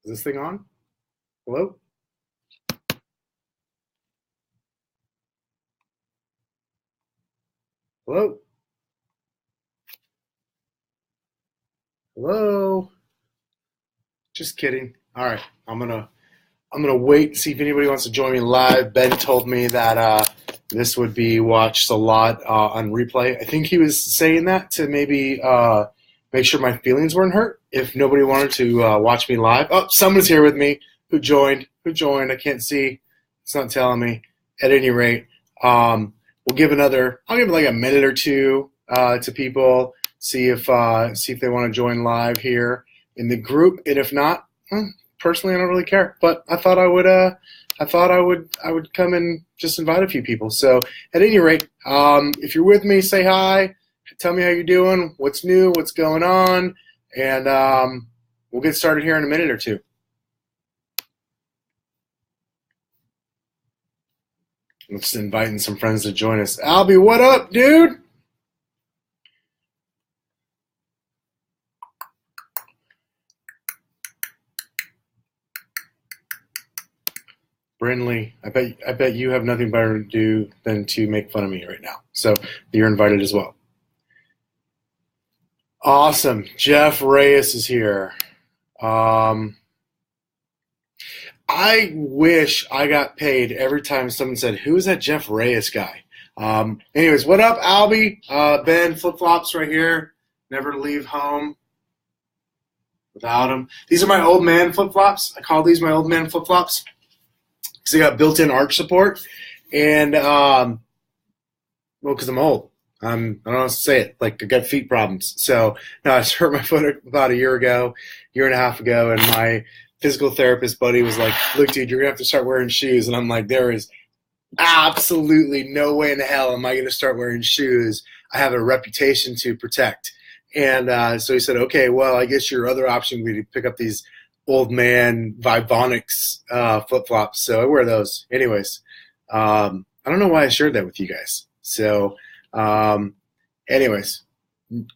Is this thing on? Hello? Hello? Hello? Just kidding. All right, I'm gonna wait and see if anybody wants to join me live. Ben told me that this would be watched a lot on replay. I think he was saying that to maybe make sure my feelings weren't hurt if nobody wanted to watch me live. Oh, someone's here with me. Who joined? I can't see. It's not telling me. At any rate, we'll give I'll give it like a minute or two to people, see if they want to join live here in the group, and if not, personally, I don't really care. But I thought I would come and just invite a few people. So at any rate, if you're with me, say hi. Tell me how you're doing. What's new? What's going on? And we'll get started here in a minute or two. I'm just inviting some friends to join us. Albie, what up, dude? Brindley, I bet you have nothing better to do than to make fun of me right now. So you're invited as well. Awesome. Jeff Reyes is here. I wish I got paid every time someone said, "Who is that Jeff Reyes guy?" Anyways, what up, Albie? Ben, flip-flops right here. Never leave home without them. These are my old man flip-flops. I call these my old man flip-flops because they got built-in arch support. And, well, because I'm old. I don't know how to say it. Like, I got feet problems. So, no, I hurt my foot about a year and a half ago, and my physical therapist buddy was like, "Look, dude, you're going to have to start wearing shoes." And I'm like, there is absolutely no way in hell am I going to start wearing shoes. I have a reputation to protect. And so he said, okay, well, I guess your other option would be to pick up these old man Vibonics flip-flops. So I wear those. Anyways, I don't know why I shared that with you guys. So anyways,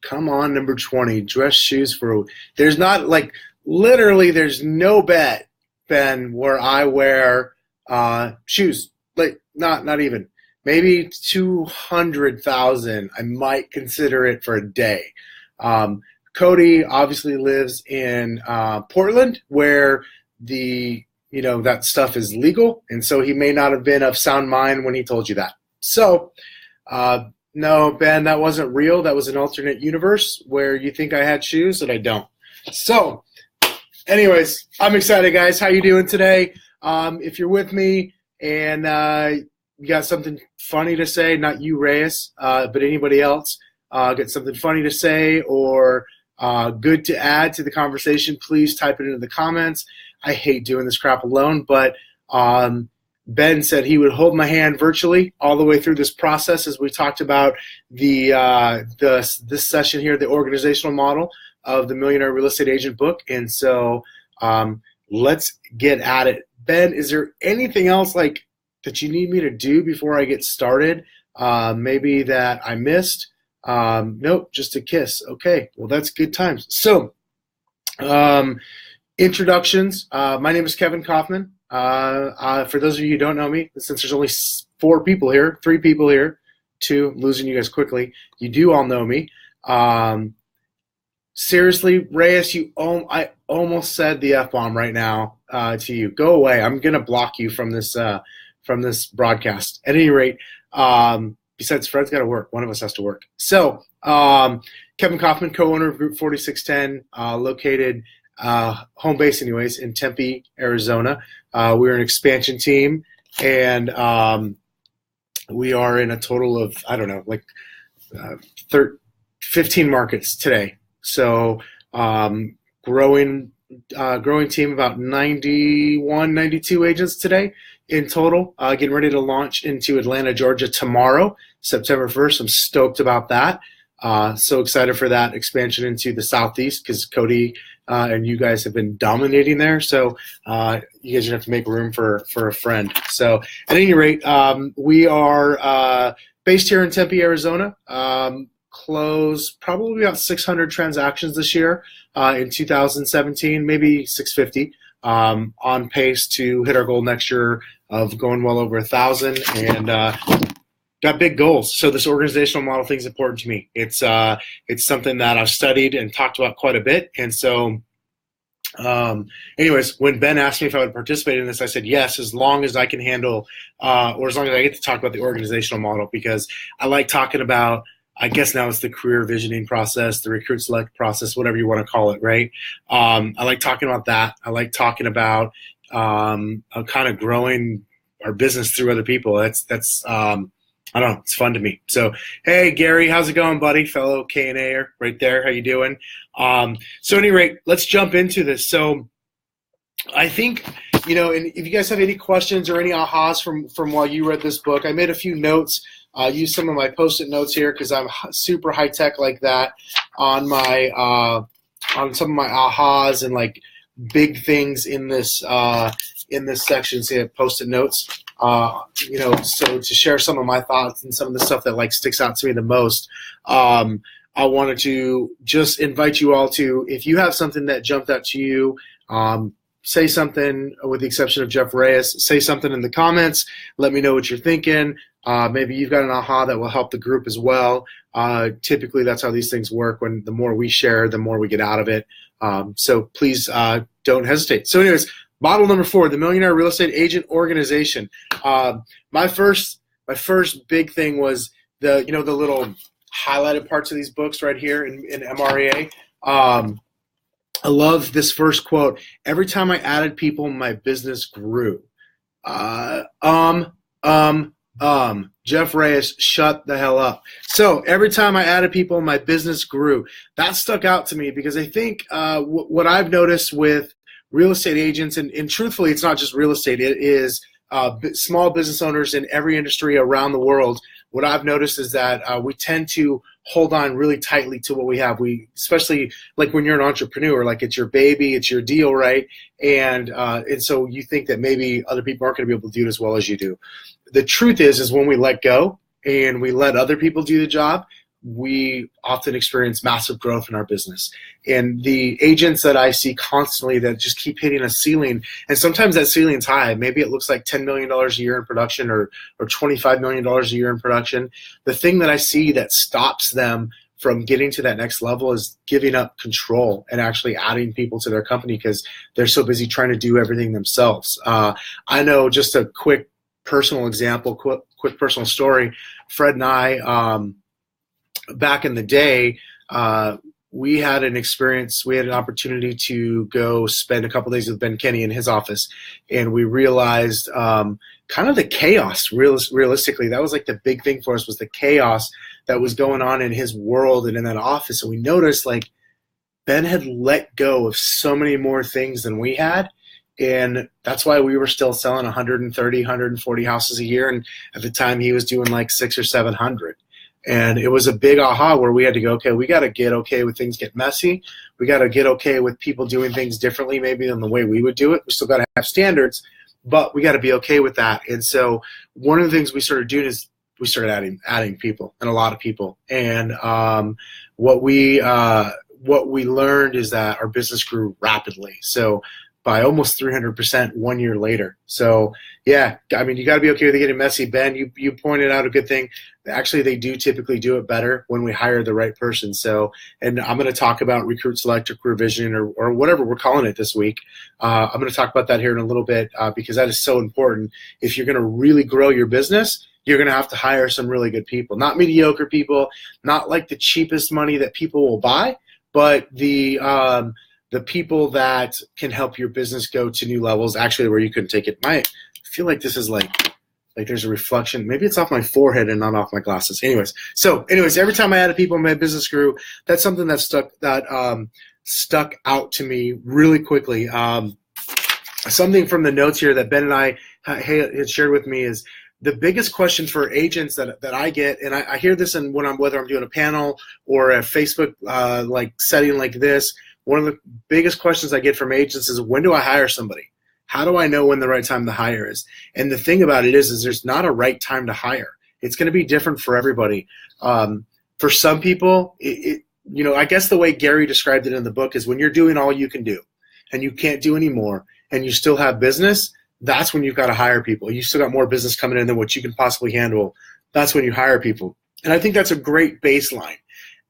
come on, number 20, dress shoes for – there's not like – literally, there's no bet, Ben, where I wear shoes. Like, not even. Maybe 200,000. I might consider it for a day. Cody obviously lives in Portland, where that stuff is legal, and so he may not have been of sound mind when he told you that. So, no, Ben, that wasn't real. That was an alternate universe where you think I had shoes and I don't. So, anyways, I'm excited, guys. How you doing today? If you're with me and you got something funny to say, not you, Reyes, but anybody else, got something funny to say or good to add to the conversation, please type it into the comments. I hate doing this crap alone, but Ben said he would hold my hand virtually all the way through this process as we talked about this session here, the organizational model of the Millionaire Real Estate Agent book. And so let's get at it. Ben, is there anything else that you need me to do before I get started? Maybe that I missed? Nope, just a kiss. Okay, well, that's good times. So introductions. My name is Kevin Kauffman. For those of you who don't know me, since there's only 3 people here, 2, losing you guys quickly, you do all know me. Seriously, Reyes, I almost said the F-bomb right now to you. Go away. I'm going to block you from this broadcast. At any rate, besides Fred's got to work. One of us has to work. So Kevin Kauffman, co-owner of Group 4610, located home base anyways in Tempe, Arizona. We're an expansion team, and we are in a total of, 15 markets today. So growing team, about 91, 92 agents today in total, getting ready to launch into Atlanta, Georgia tomorrow, September 1st. I'm stoked about that. So excited for that expansion into the Southeast because Cody and you guys have been dominating there. So you guys are going to have to make room for a friend. So at any rate, we are based here in Tempe, Arizona. Closed probably about 600 transactions this year in 2017, maybe 650. on pace to hit our goal next year of going well over 1,000, and got big goals. So this organizational model thing is important to me. It's something that I've studied and talked about quite a bit. And so anyways, when Ben asked me if I would participate in this, I said yes, as long as I can handle, or as long as I get to talk about the organizational model, because I like talking about, I guess now it's the career visioning process, the recruit select process, whatever you want to call it, right? I like talking about that. I like talking about kind of growing our business through other people. That's I don't know, it's fun to me. So, hey, Gary, how's it going, buddy? Fellow K&A-er right there. How you doing? So at any rate, let's jump into this. So I think, and if you guys have any questions or any ahas from while you read this book, I made a few notes. Use some of my Post-it notes here because I'm super high tech like that on my on some of my ahas and like big things in this section. See, I have Post-it notes. So to share some of my thoughts and some of the stuff that like sticks out to me the most. I wanted to just invite you all to, if you have something that jumped out to you, say something. With the exception of Jeff Reyes, say something in the comments. Let me know what you're thinking. Maybe you've got an aha that will help the group as well. Typically, that's how these things work. When the more we share, the more we get out of it. So please don't hesitate. So anyways, model number 4, the Millionaire Real Estate Agent Organization. My first big thing was the little highlighted parts of these books right here in MREA. I love this first quote. Every time I added people, my business grew. Jeff Reyes, shut the hell up. So every time I added people, my business grew. That stuck out to me because I think what I've noticed with real estate agents, and truthfully, it's not just real estate, it is small business owners in every industry around the world. What I've noticed is that we tend to hold on really tightly to what we have. Especially like when you're an entrepreneur, like it's your baby, it's your deal, right? And so you think that maybe other people aren't going to be able to do it as well as you do. The truth is when we let go and we let other people do the job, we often experience massive growth in our business. And the agents that I see constantly that just keep hitting a ceiling, and sometimes that ceiling's high. Maybe it looks like $10 million a year in production or $25 million a year in production. The thing that I see that stops them from getting to that next level is giving up control and actually adding people to their company because they're so busy trying to do everything themselves. I know, just a quick personal example, quick personal story. Fred and I, back in the day, we had an experience. We had an opportunity to go spend a couple days with Ben Kenny in his office, and we realized kind of the chaos. Realistically, that was like the big thing for us, was the chaos that was going on in his world and in that office. And we noticed like Ben had let go of so many more things than we had. And that's why we were still selling 130, 140 houses a year. And at the time he was doing like 600 or 700. And it was a big aha where we had to go, okay, we got to get okay with things get messy. We got to get okay with people doing things differently maybe than the way we would do it. We still got to have standards, but we got to be okay with that. And so one of the things we started doing is we started adding people, and a lot of people. And what we learned is that our business grew rapidly. So by almost 300% 1 year later. So yeah, I mean, you got to be okay with it getting messy. Ben, you pointed out a good thing. Actually, they do typically do it better when we hire the right person. So, and I'm going to talk about recruit select or career vision or whatever we're calling it this week. I'm going to talk about that here in a little bit because that is so important. If you're going to really grow your business, you're going to have to hire some really good people, not mediocre people, not like the cheapest money that people will buy, but the people that can help your business go to new levels, actually where you couldn't take it. I feel like this is like there's a reflection. Maybe it's off my forehead and not off my glasses. Anyways, every time I added people, my business grew. That's something that stuck out to me really quickly. Something from the notes here that Ben and I had shared with me is the biggest question for agents that I get, and I hear this whether I'm doing a panel or a Facebook setting like this. One of the biggest questions I get from agents is, when do I hire somebody? How do I know when the right time to hire is? And the thing about it is there's not a right time to hire. It's going to be different for everybody. For some people, I guess the way Gary described it in the book is when you're doing all you can do and you can't do any more, and you still have business, that's when you've got to hire people. You still got more business coming in than what you can possibly handle. That's when you hire people. And I think that's a great baseline.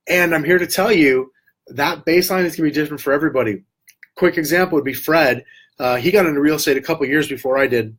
And I'm here to tell you that baseline is going to be different for everybody. Quick example would be Fred. He got into real estate a couple of years before I did.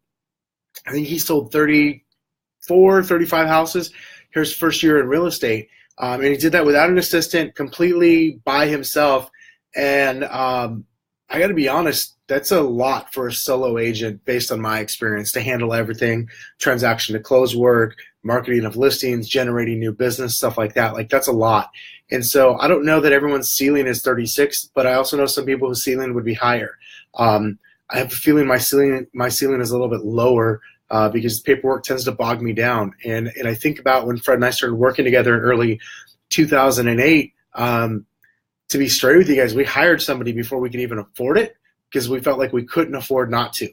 I think he sold 34, 35 houses. Here's his first year in real estate. And he did that without an assistant, completely by himself. And I got to be honest, that's a lot for a solo agent based on my experience to handle everything, transaction to close work, marketing of listings, generating new business, stuff like that. Like, that's a lot. And so I don't know that everyone's ceiling is 36, but I also know some people whose ceiling would be higher. I have a feeling my ceiling is a little bit lower because paperwork tends to bog me down. And I think about when Fred and I started working together in early 2008, to be straight with you guys, we hired somebody before we could even afford it because we felt like we couldn't afford not to.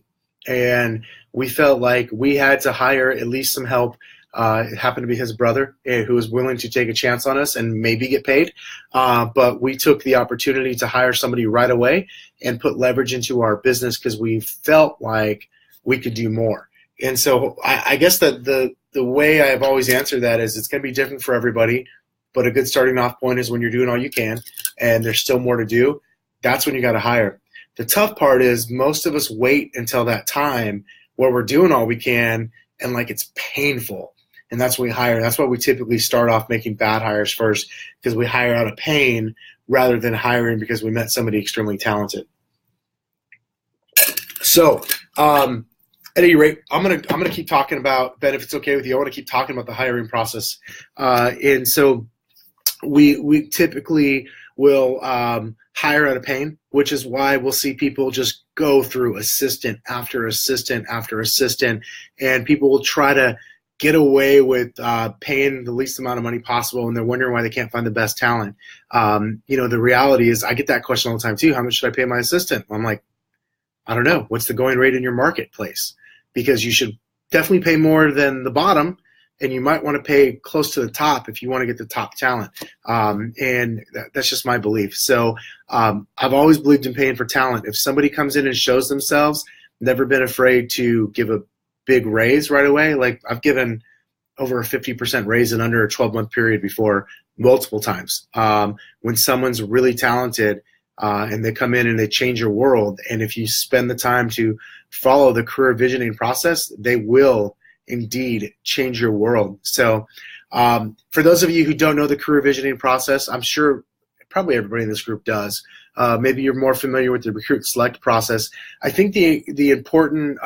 And we felt like we had to hire at least some help. It happened to be his brother who was willing to take a chance on us and maybe get paid. But we took the opportunity to hire somebody right away and put leverage into our business because we felt like we could do more. And so I guess that the way I've always answered that is it's going to be different for everybody. But a good starting off point is when you're doing all you can and there's still more to do, that's when you got to hire. The tough part is most of us wait until that time where we're doing all we can and like it's painful. And that's when we hire. That's why we typically start off making bad hires first, because we hire out of pain rather than hiring because we met somebody extremely talented. So at any rate, I'm gonna keep talking about, Ben, if it's okay with you, I want to keep talking about the hiring process. And so we typically will hire out of pain, which is why we'll see people just go through assistant after assistant after assistant, and people will try to get away with paying the least amount of money possible, and they're wondering why they can't find the best talent. The reality is I get that question all the time too. How much should I pay my assistant? I'm like, I don't know. What's the going rate in your marketplace? Because you should definitely pay more than the bottom, and you might want to pay close to the top if you want to get the top talent. And that's just my belief. So I've always believed in paying for talent. If somebody comes in and shows themselves, never been afraid to give a big raise right away. Like, I've given over a 50% raise in under a 12-month period before, multiple times. When someone's really talented and they come in and they change your world, and if you spend the time to follow the career visioning process, they will indeed change your world. So for those of you who don't know the career visioning process, I'm sure probably everybody in this group does. Maybe you're more familiar with the recruit select process. I think the important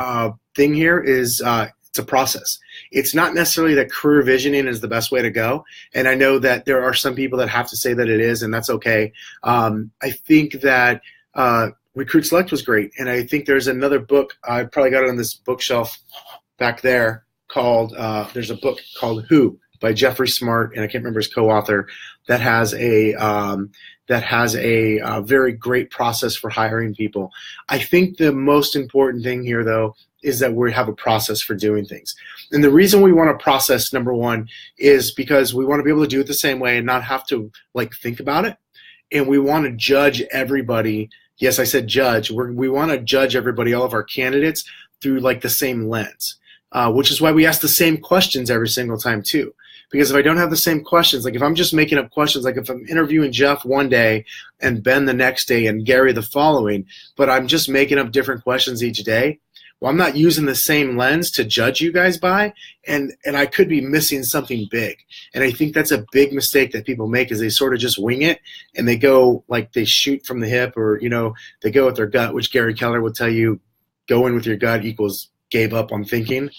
thing here is it's a process. It's not necessarily that career visioning is the best way to go. And I know that there are some people that have to say that it is, and that's okay. I think that Recruit Select was great. And I think there's another book, I probably got it on this bookshelf back there, called, there's a book called Who by Jeffrey Smart, and I can't remember his co-author, that has a very great process for hiring people. I think the most important thing here, though, is that we have a process for doing things. And the reason we want a process, number one, is because we want to be able to do it the same way and not have to think about it. And we want to judge everybody. Yes, I said judge. We want to judge everybody, all of our candidates, through the same lens, which is why we ask the same questions every single time too. Because if I don't have the same questions, if I'm just making up questions, if I'm interviewing Jeff one day and Ben the next day and Gary the following, but I'm just making up different questions each day, well, I'm not using the same lens to judge you guys by, and I could be missing something big. And I think that's a big mistake that people make, is they sort of just wing it and they go they shoot from the hip, or they go with their gut, which Gary Keller would tell you, go in with your gut equals gave up on thinking.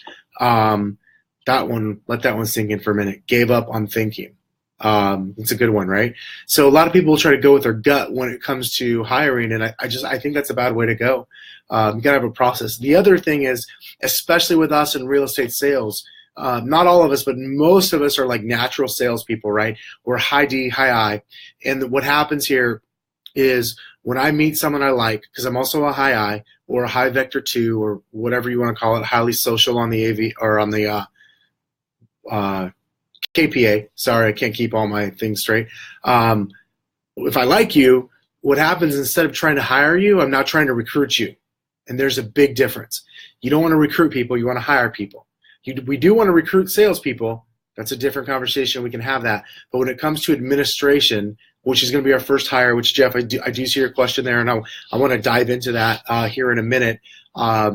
That one, let that one sink in for a minute. Gave up on thinking. It's a good one, right? So a lot of people try to go with their gut when it comes to hiring, and I think that's a bad way to go. You gotta have a process. The other thing is, especially with us in real estate sales, not all of us, but most of us are natural salespeople, right? We're high D, high I, and what happens here is when I meet someone I like, because I'm also a high I or a high vector 2 or whatever you want to call it, highly social on the AV or on the KPA. Sorry, I can't keep all my things straight. If I like you, what happens, instead of trying to hire you, I'm now trying to recruit you. And there's a big difference. You don't want to recruit people. You want to hire people. We do want to recruit salespeople. That's a different conversation. We can have that. But when it comes to administration, which is going to be our first hire, which, Jeff, I do see your question there, and I want to dive into that here in a minute. I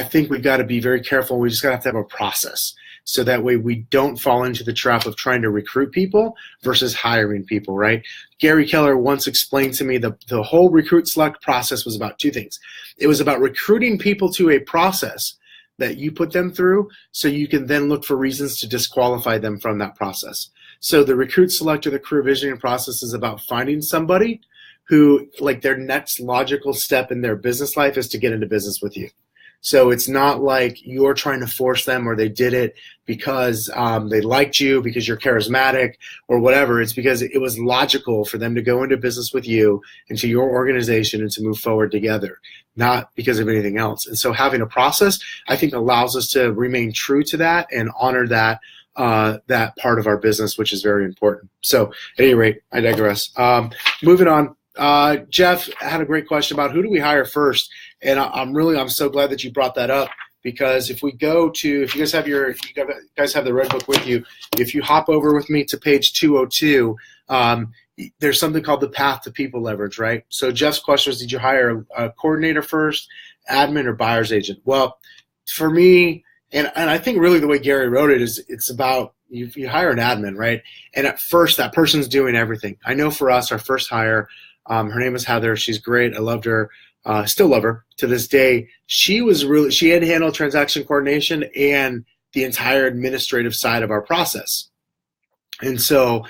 think we've got to be very careful. We just got to have a process. So that way we don't fall into the trap of trying to recruit people versus hiring people, right? Gary Keller once explained to me the whole recruit select process was about two things. It was about recruiting people to a process that you put them through so you can then look for reasons to disqualify them from that process. So the recruit select or the career visioning process is about finding somebody who, like, their next logical step in their business life is to get into business with you. So it's not like you're trying to force them or they did it because they liked you, because you're charismatic or whatever. It's because it was logical for them to go into business with you, into your organization, and to move forward together, not because of anything else. And so having a process, I think, allows us to remain true to that and honor that part of our business, which is very important. So at any rate, I digress. Moving on. Jeff had a great question about who do we hire first, and I'm so glad that you brought that up, because if you guys have the Red Book with you, if you hop over with me to page 202, there's something called the path to people leverage, right? So Jeff's question was, did you hire a coordinator first, admin, or buyer's agent? Well, for me, and I think really the way Gary wrote it is it's about you hire an admin, right? And at first that person's doing everything. I know for us, our first hire, her name is Heather. She's great. I loved her. Still love her to this day. She had to handle transaction coordination and the entire administrative side of our process. And so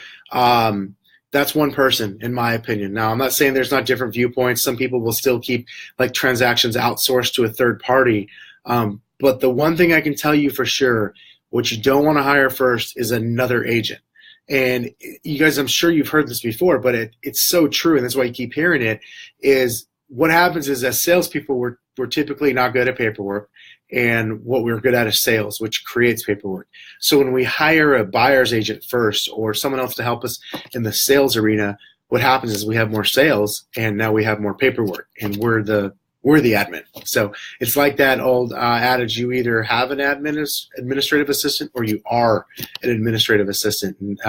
that's one person, in my opinion. Now, I'm not saying there's not different viewpoints. Some people will still keep like transactions outsourced to a third party. But the one thing I can tell you for sure, what you don't want to hire first is another agent. And you guys, I'm sure you've heard this before, but it's so true, and that's why you keep hearing it, is what happens is as salespeople, we're typically not good at paperwork, and what we're good at is sales, which creates paperwork. So when we hire a buyer's agent first or someone else to help us in the sales arena, what happens is we have more sales, and now we have more paperwork, and we're the admin. So it's like that old adage, you either have an administrative assistant or you are an administrative assistant. And,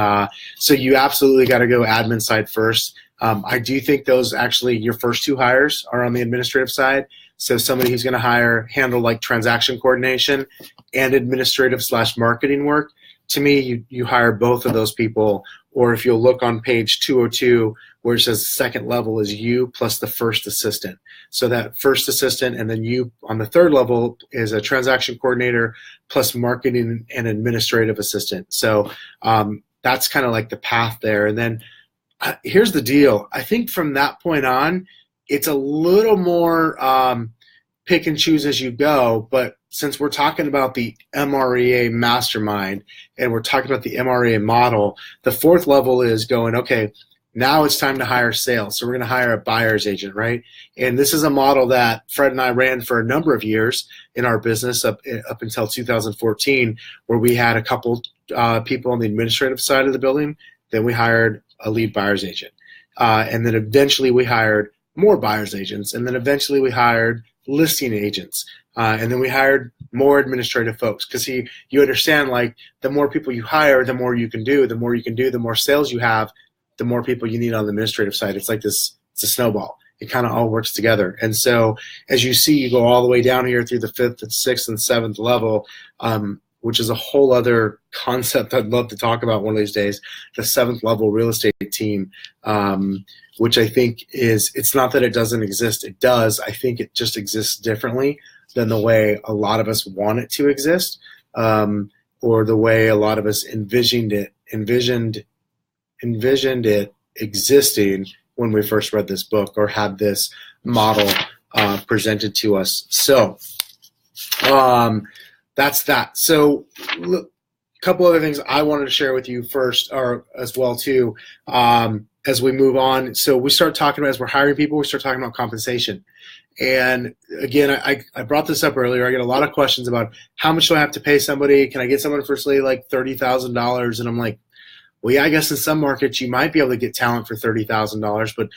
so you absolutely got to go admin side first. I do think those actually, your first two hires are on the administrative side. So somebody who's going to handle like transaction coordination and administrative/marketing work. To me, you hire both of those people. Or if you'll look on page 202, where it says second level is you plus the first assistant. So that first assistant, and then you on the third level is a transaction coordinator plus marketing and administrative assistant. So that's kind of like the path there. And then here's the deal. I think from that point on, it's a little more pick and choose as you go. But since we're talking about the MREA Mastermind and we're talking about the MREA model, the fourth level is going, okay, now it's time to hire sales. So we're going to hire a buyer's agent, right? And this is a model that Fred and I ran for a number of years in our business up until 2014, where we had a couple people on the administrative side of the building. Then we hired a lead buyer's agent. And then eventually we hired more buyer's agents. And then eventually we hired listing agents. And then we hired more administrative folks, because you understand, like, the more people you hire, the more you can do. The more you can do, the more sales you have, the more people you need on the administrative side. It's like this, it's a snowball. It kind of all works together. And so as you see, you go all the way down here through the fifth and sixth and seventh level, which is a whole other concept I'd love to talk about one of these days, the seventh level real estate team, which I think it's not that it doesn't exist. It does. I think it just exists differently than the way a lot of us want it to exist, or the way a lot of us envisioned it existing when we first read this book or had this model presented to us. So that's that. So a couple other things I wanted to share with you first, or as well too, as we move on. So we start talking about, as we're hiring people, we start talking about compensation. And again, I brought this up earlier. I get a lot of questions about how much do I have to pay somebody? Can I get someone for, say, like $30,000? And I'm like, well, yeah, I guess in some markets you might be able to get talent for $30,000, but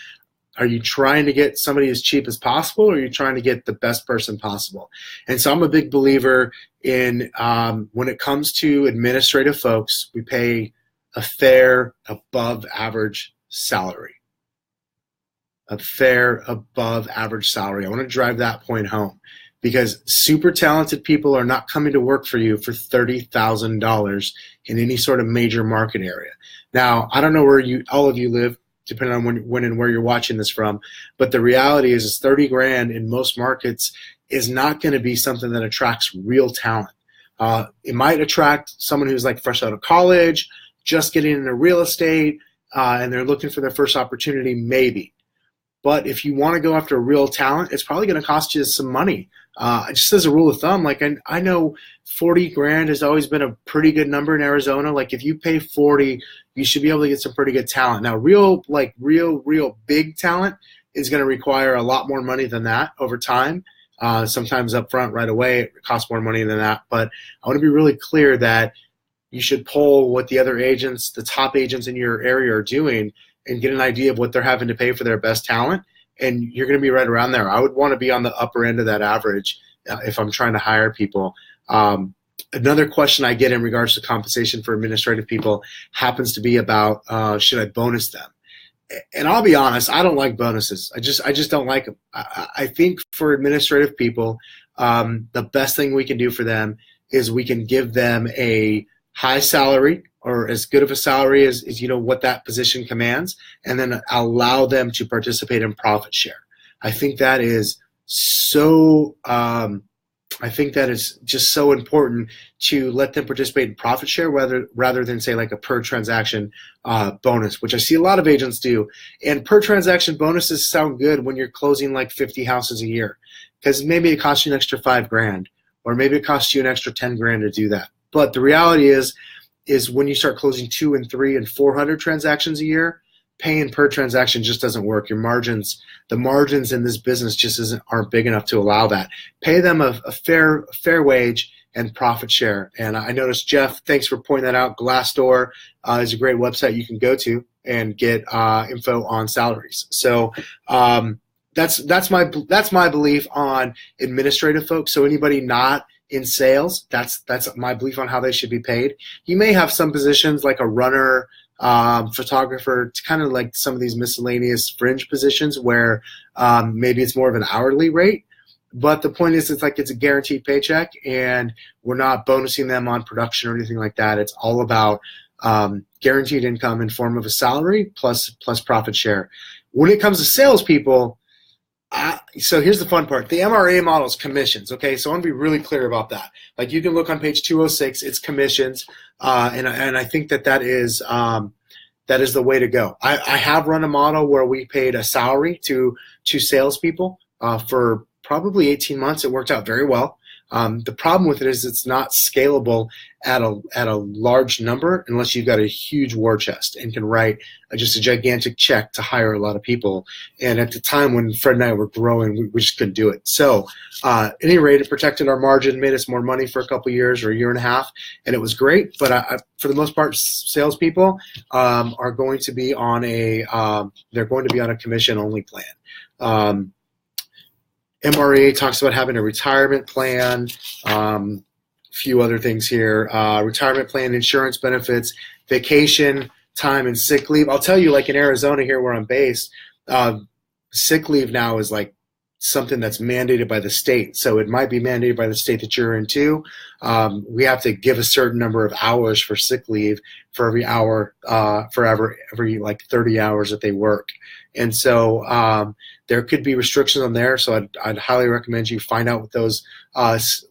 Are you trying to get somebody as cheap as possible, or are you trying to get the best person possible? And so I'm a big believer in when it comes to administrative folks, we pay a fair, above average salary. A fair, above average salary. I want to drive that point home, because super talented people are not coming to work for you for $30,000 in any sort of major market area. Now, I don't know where all of you live, depending on when and where you're watching this from, but the reality is 30 grand in most markets is not going to be something that attracts real talent. It might attract someone who's like fresh out of college, just getting into real estate, and they're looking for their first opportunity, maybe. But if you want to go after real talent, it's probably going to cost you some money. Just as a rule of thumb, like I know 40 grand has always been a pretty good number in Arizona. Like if you pay 40, you should be able to get some pretty good talent. Now, real big talent is going to require a lot more money than that over time. Sometimes up front right away, it costs more money than that. But I want to be really clear that you should poll what the other agents, the top agents in your area are doing, and get an idea of what they're having to pay for their best talent, and you're going to be right around there. I would want to be on the upper end of that average if I'm trying to hire people. Another question I get in regards to compensation for administrative people happens to be about should I bonus them? And I'll be honest, I don't like bonuses. I just don't like them. I think for administrative people, the best thing we can do for them is we can give them a high salary, or as good of a salary as what that position commands, and then allow them to participate in profit share. I think that is so just so important to let them participate in profit share rather than say like a per transaction bonus, which I see a lot of agents do. And per transaction bonuses sound good when you're closing like 50 houses a year, because maybe it costs you an extra $5,000, or maybe it costs you an extra $10,000 to do that. But the reality is when you start closing 200 and 300 and 400 transactions a year, paying per transaction just doesn't work. The margins in this business just aren't big enough to allow that. Pay them a fair wage and profit share. And I noticed, Jeff, thanks for pointing that out. Glassdoor is a great website you can go to and get info on salaries. So that's my belief on administrative folks. So anybody not in sales, that's my belief on how they should be paid. You may have some positions like a runner, photographer, kind of like some of these miscellaneous fringe positions where maybe it's more of an hourly rate. But the point is, it's a guaranteed paycheck, and we're not bonusing them on production or anything like that. It's all about guaranteed income in form of a salary plus profit share. When it comes to salespeople, so here's the fun part. The MREA model is commissions, okay? So I want to be really clear about that. Like you can look on page 206, it's commissions, and I think that is the way to go. I have run a model where we paid a salary to salespeople for probably 18 months. It worked out very well. The problem with it is it's not scalable at a large number unless you've got a huge war chest and can write just a gigantic check to hire a lot of people. And at the time when Fred and I were growing, we just couldn't do it. So at any rate, it protected our margin, made us more money for a couple years or a year and a half, and it was great. But for the most part, salespeople are going to be on a commission-only plan. MREA talks about having a retirement plan, a few other things here, retirement plan, insurance benefits, vacation time, and sick leave. I'll tell you, like in Arizona here where I'm based, sick leave now is like something that's mandated by the state. So it might be mandated by the state that you're in too. We have to give a certain number of hours for sick leave for every hour, every like 30 hours that they work. And so there could be restrictions on there. So I'd highly recommend you find out what those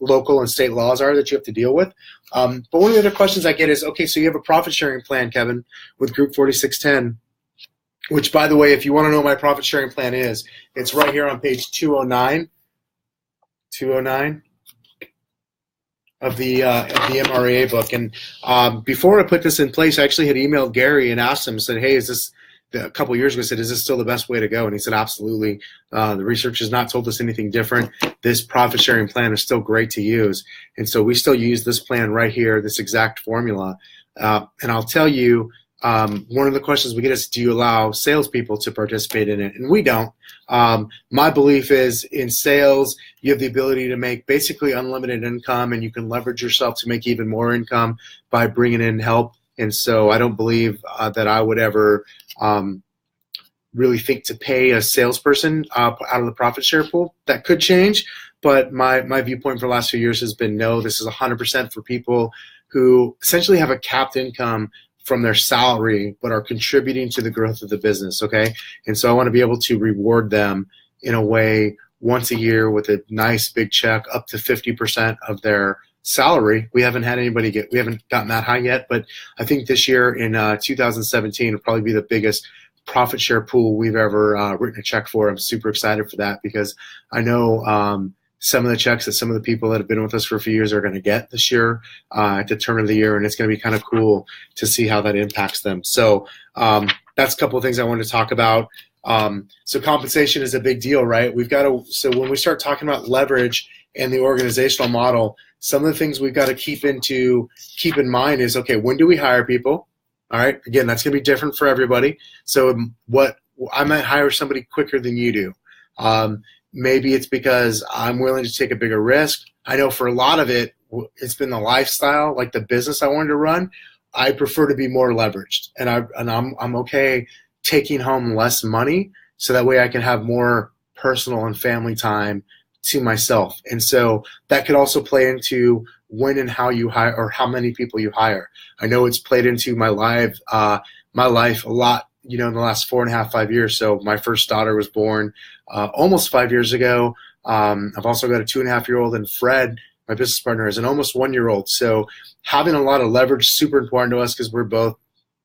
local and state laws are that you have to deal with. But one of the other questions I get is, okay, so you have a profit sharing plan, Kevin, with Group 4610, which, by the way, if you want to know what my profit sharing plan is, it's right here on page 209 of the MREA book. And before I put this in place, I actually had emailed Gary and asked him, said, hey, a couple of years ago, said, is this still the best way to go? And he said, absolutely. The research has not told us anything different. This profit sharing plan is still great to use. And so we still use this plan right here, this exact formula. And I'll tell you, one of the questions we get is, do you allow salespeople to participate in it? And we don't. My belief is in sales, you have the ability to make basically unlimited income, and you can leverage yourself to make even more income by bringing in help. And so I don't believe that I would ever really think to pay a salesperson out of the profit share pool. That could change, but my viewpoint for the last few years has been no, this is 100% for people who essentially have a capped income from their salary but are contributing to the growth of the business, okay? And so I want to be able to reward them in a way once a year with a nice big check up to 50% of their salary. We haven't gotten that high yet, but I think this year in 2017 will probably be the biggest profit share pool we've ever written a check for. I'm super excited for that because I know some of the checks that some of the people that have been with us for a few years are going to get this year at the turn of the year, and it's going to be kind of cool to see how that impacts them. So that's a couple of things I wanted to talk about. So compensation is a big deal, right? So when we start talking about leverage and the organizational model, some of the things we've got to keep in mind is, okay, when do we hire people? All right. Again, that's going to be different for everybody. So I might hire somebody quicker than you do. Maybe it's because I'm willing to take a bigger risk. I know for a lot of it, it's been the lifestyle, like the business I wanted to run. I prefer to be more leveraged, and I'm okay taking home less money so that way I can have more personal and family time to myself. And so that could also play into when and how you hire or how many people you hire. I know it's played into my life a lot, in the last 4.5, 5 years. So my first daughter was born almost 5 years ago. I've also got a 2.5-year-old, and Fred, my business partner, is an almost 1-year-old. So having a lot of leverage is super important to us because we're both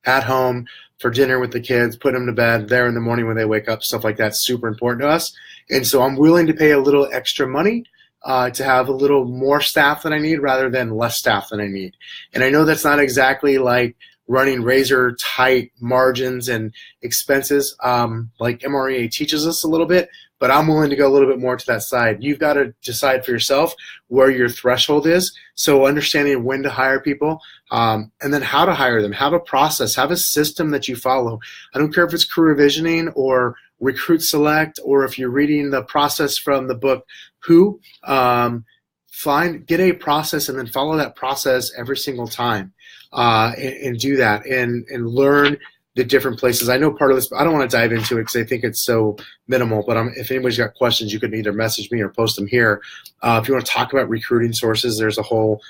at home for dinner with the kids, put them to bed, there in the morning when they wake up, stuff like that's super important to us. And so I'm willing to pay a little extra money to have a little more staff than I need rather than less staff than I need. And I know that's not exactly like running razor tight margins and expenses like MREA teaches us a little bit, but I'm willing to go a little bit more to that side. You've got to decide for yourself where your threshold is. So understanding when to hire people and then how to hire them, have a process, have a system that you follow. I don't care if it's career visioning or recruit select, or if you're reading the process from the book Who, get a process and then follow that process every single time and do that and learn the different places. I know part of this, I don't want to dive into it because I think it's so minimal, but if anybody's got questions, you can either message me or post them here. If you want to talk about recruiting sources, there's a whole,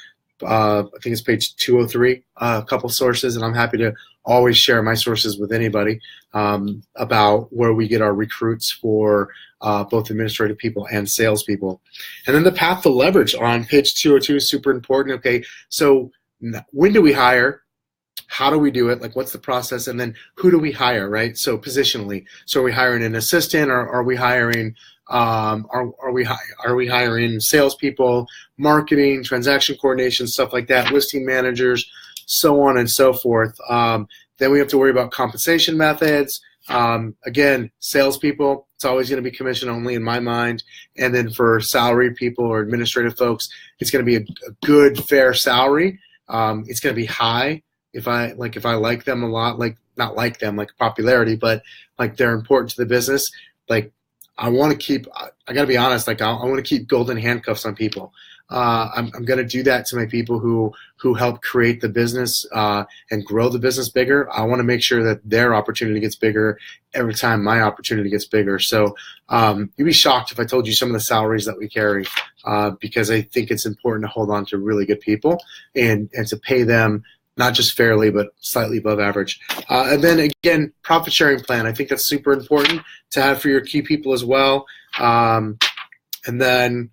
I think it's page 203, a couple sources, and I'm happy to always share my sources with anybody about where we get our recruits for both administrative people and salespeople. And then the path to leverage on page 202 is super important. Okay, so when do we hire? How do we do it? Like, what's the process? And then who do we hire, right? So positionally, so are we hiring an assistant, or are we hiring are we hiring salespeople, marketing, transaction coordination, stuff like that, listing managers, so on and so forth. Then we have to worry about compensation methods. Again, salespeople, it's always going to be commission only in my mind. And then for salary people or administrative folks, it's going to be a good, fair salary. It's going to be high if I like them a lot, like not like them, like popularity, but like they're important to the business. Like I want to keep, I got to be honest, like I want to keep golden handcuffs on people. I'm going to do that to my people who help create the business and grow the business bigger. I want to make sure that their opportunity gets bigger every time my opportunity gets bigger. So you'd be shocked if I told you some of the salaries that we carry because I think it's important to hold on to really good people and to pay them not just fairly, but slightly above average. And then again, profit sharing plan. I think that's super important to have for your key people as well. And then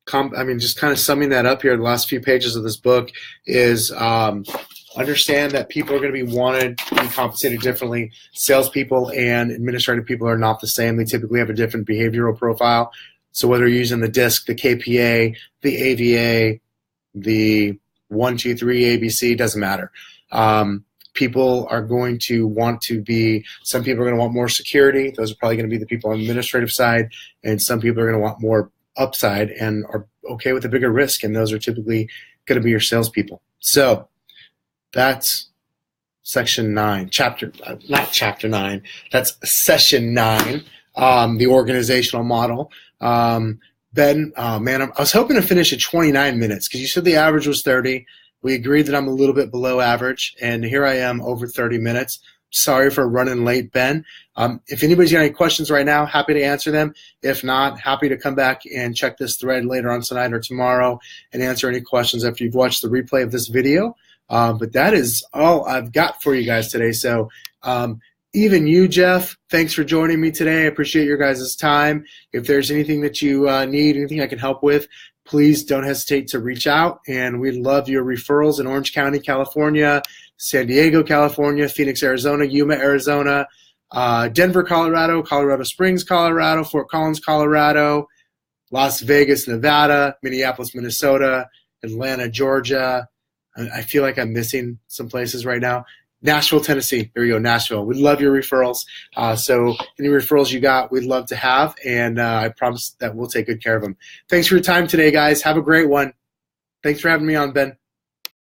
just kind of summing that up here, the last few pages of this book is understand that people are going to be wanted to be compensated differently. Salespeople and administrative people are not the same. They typically have a different behavioral profile. So whether you're using the DISC, the KPA, the AVA, the 1, 2, 3 ABC, doesn't matter. People are going to want to be, some people are going to want more security. Those are probably going to be the people on the administrative side. And some people are going to want more upside and are okay with a bigger risk. And those are typically going to be your salespeople. So that's section 9, not chapter 9, that's session 9, the organizational model. Ben, man, I was hoping to finish at 29 minutes because you said the average was 30. We agreed that I'm a little bit below average, and here I am over 30 minutes. Sorry for running late, Ben. If anybody's got any questions right now, happy to answer them. If not, happy to come back and check this thread later on tonight or tomorrow and answer any questions after you've watched the replay of this video. But that is all I've got for you guys today. So even you, Jeff, thanks for joining me today. I appreciate your guys' time. If there's anything that you need, anything I can help with, please don't hesitate to reach out. And we love your referrals in Orange County, California, San Diego, California, Phoenix, Arizona, Yuma, Arizona, Denver, Colorado, Colorado Springs, Colorado, Fort Collins, Colorado, Las Vegas, Nevada, Minneapolis, Minnesota, Atlanta, Georgia. I feel like I'm missing some places right now. Nashville, Tennessee. There you go, Nashville. We'd love your referrals. So any referrals you got, we'd love to have, and I promise that we'll take good care of them. Thanks for your time today, guys. Have a great one. Thanks for having me on, Ben.